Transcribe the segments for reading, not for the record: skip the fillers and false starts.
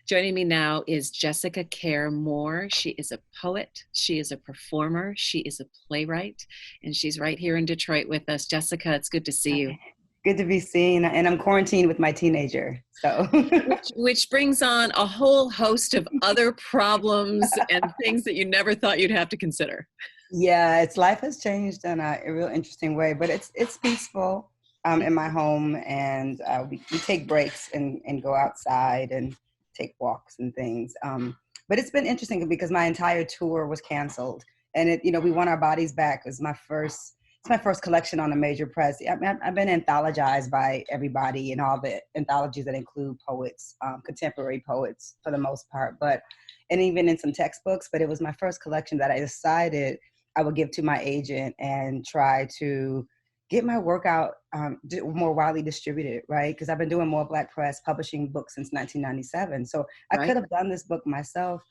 Joining me now is Jessica Care Moore. She is a poet, she is a performer, she is a playwright, and she's right here in Detroit with us. Jessica, it's good to see you. Good to be seen. And I'm quarantined with my teenager. So Which brings on a whole host of other problems and things that you never thought you'd have to consider. yeah, it's life has changed in a real interesting way, but it's peaceful in my home, and we take breaks and go outside and take walks and things. But it's been interesting because my entire tour was canceled, and we want our bodies back. It's my first collection on a major press. I've been anthologized by everybody in all the anthologies that include poets, contemporary poets for the most part, and even in some textbooks. But it was my first collection that I decided I would give to my agent and try to get my work out more widely distributed, right? Because I've been doing more Black press, publishing books since 1997. So I Right. could have done this book myself.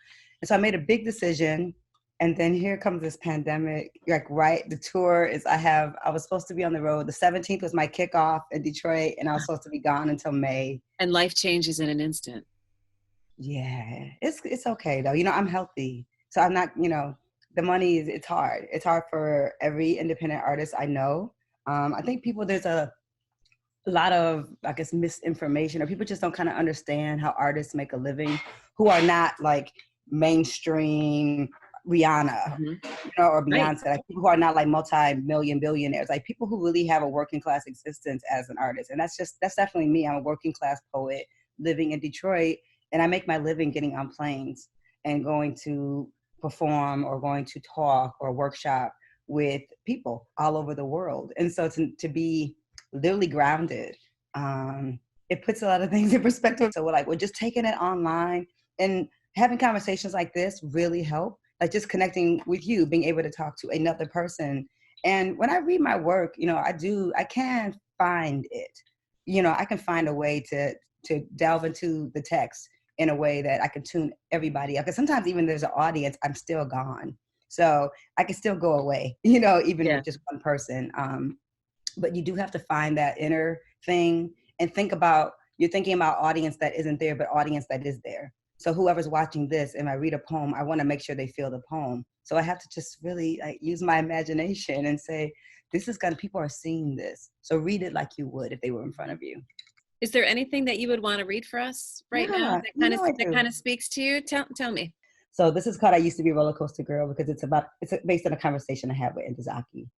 And so I made a big decision. And then here comes this pandemic. The tour is, I was supposed to be on the road. The 17th was my kickoff in Detroit, and I was supposed to be gone until May. And life changes in an instant. Yeah, it's okay though. I'm healthy. So I'm not, the money it's hard. It's hard for every independent artist I know. I think there's a lot of, I guess, misinformation, or people just don't kind of understand how artists make a living who are not like mainstream Rihanna, or Right. Beyonce, like people who are not like multi-million billionaires, like people who really have a working class existence as an artist. And that's definitely me. I'm a working class poet living in Detroit, and I make my living getting on planes and going to perform or going to talk or workshop with people all over the world. And so to be literally grounded, it puts a lot of things in perspective. So we're just taking it online, and having conversations like this really help. Like just connecting with you, being able to talk to another person. And when I read my work, I can find it. I can find a way to delve into the text in a way that I can tune everybody up. Because sometimes even there's an audience, I'm still gone. So I can still go away, even with just one person. But you do have to find that inner thing and you're thinking about audience that isn't there, but audience that is there. So whoever's watching this, and I read a poem, I want to make sure they feel the poem. So I have to just really use my imagination and say, people are seeing this. So read it like you would if they were in front of you. Is there anything that you would want to read for us right now Yeah, that kind of speaks to you? Tell me. So this is called I Used to Be a Roller Coaster Girl, because it's based on a conversation I had with Ntozake.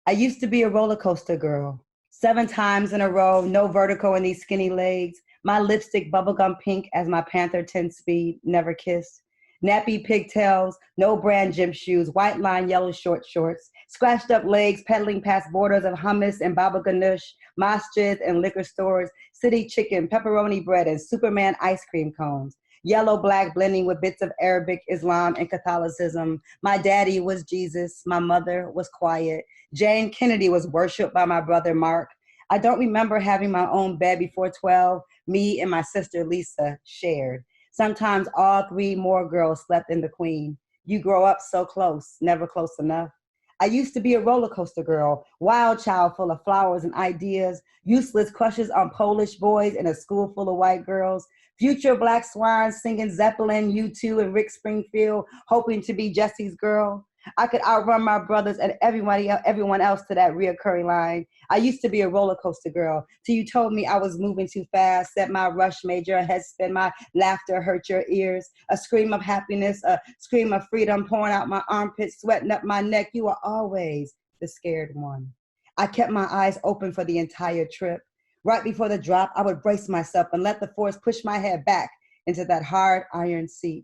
I used to be a roller coaster girl. 7 times in a row, no vertigo in these skinny legs. My lipstick bubblegum pink as my Panther 10 speed, never kissed. Nappy pigtails, no brand gym shoes, white line yellow short shorts, scratched up legs pedaling past borders of hummus and baba ganoush, masjids and liquor stores, city chicken, pepperoni bread, and Superman ice cream cones. Yellow black blending with bits of Arabic, Islam, and Catholicism. My daddy was Jesus. My mother was quiet. Jane Kennedy was worshipped by my brother Mark. I don't remember having my own bed before 12. Me and my sister Lisa shared. Sometimes all 3 more girls slept in the queen. You grow up so close, never close enough. I used to be a roller coaster girl, wild child full of flowers and ideas, useless crushes on Polish boys in a school full of white girls, future black swans singing Zeppelin, U2, and Rick Springfield, hoping to be Jesse's girl. I could outrun my brothers and everyone else to that reoccurring line. I used to be a roller coaster girl till you told me I was moving too fast, set my rush made your head spin, my laughter hurt your ears, a scream of happiness, a scream of freedom pouring out my armpits, sweating up my neck. You were always the scared one. I kept my eyes open for the entire trip. Right before the drop, I would brace myself and let the force push my head back into that hard iron seat.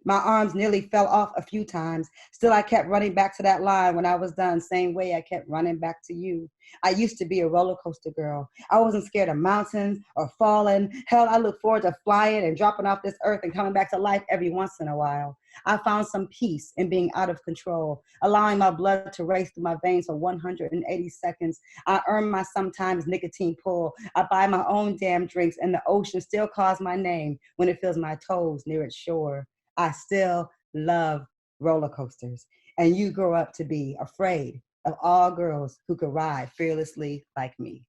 My arms nearly fell off a few times. Still, I kept running back to that line when I was done. Same way I kept running back to you. I used to be a roller coaster girl. I wasn't scared of mountains or falling. Hell, I look forward to flying and dropping off this earth and coming back to life every once in a while. I found some peace in being out of control, allowing my blood to race through my veins for 180 seconds. I earn my sometimes nicotine pull. I buy my own damn drinks, and the ocean still calls my name when it feels my toes near its shore. I still love roller coasters. And you grow up to be afraid of all girls who could ride fearlessly like me.